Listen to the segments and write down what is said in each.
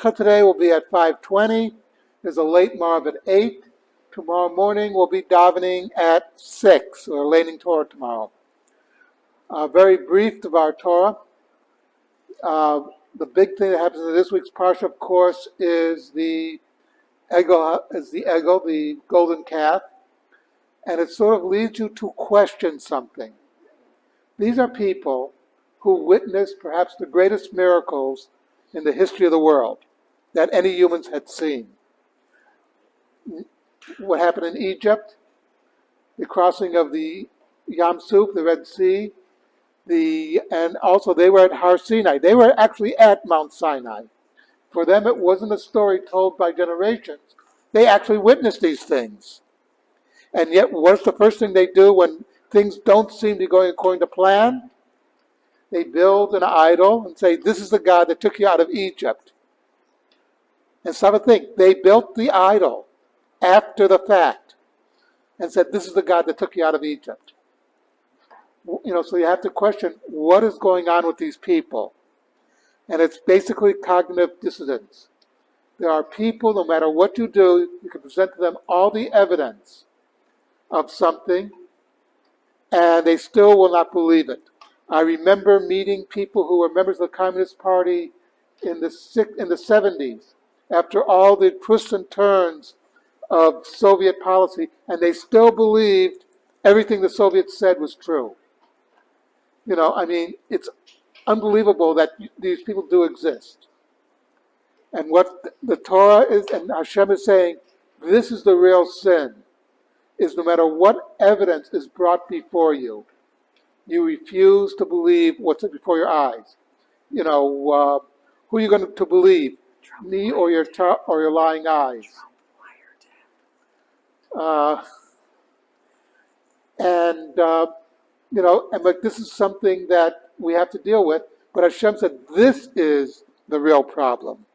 mincha today will be at 5:20. There's a late marv at 8. Tomorrow morning we'll be davening at 6, or learning Torah tomorrow. Very brief Devar Torah. The big thing that happens in this week's parsha, of course, is the egel, the golden calf, and it sort of leads you to question something. These are people who witnessed perhaps the greatest miracles in the history of the world that any humans had seen. What happened in Egypt, the crossing of the Yam Suf, the Red Sea, and also they were at Har Sinai. They were actually at Mount Sinai. For them, it wasn't a story told by generations. They actually witnessed these things. And yet, what's the first thing they do when things don't seem to be going according to plan? They build an idol and say, this is the God that took you out of Egypt. And stop and think, they built the idol after the fact and said, this is the God that took you out of Egypt. So you have to question, what is going on with these people? And it's basically cognitive dissonance. There are people, no matter what you do, you can present to them all the evidence of something, and they still will not believe it. I remember meeting people who were members of the Communist Party in the 70s, after all the twists and turns of Soviet policy, and they still believed everything the Soviets said was true. It's unbelievable that these people do exist. And what the Torah is, and Hashem is saying, this is the real sin, is no matter what evidence is brought before you, you refuse to believe what's before your eyes. Who are you going to believe? Me or your lying eyes? But this is something that we have to deal with. But Hashem said, this is the real problem.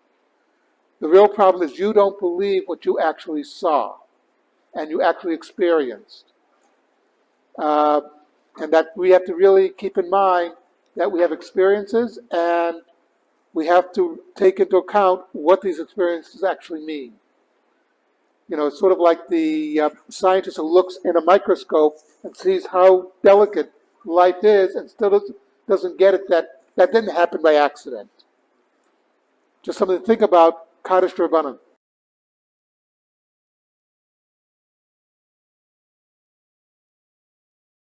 The real problem is you don't believe what you actually saw and you actually experienced. And that we have to really keep in mind that we have experiences and we have to take into account what these experiences actually mean. It's sort of like the scientist who looks in a microscope and sees how delicate life is and still doesn't get it that didn't happen by accident. Just something to think about. Kaddish Rabbanan.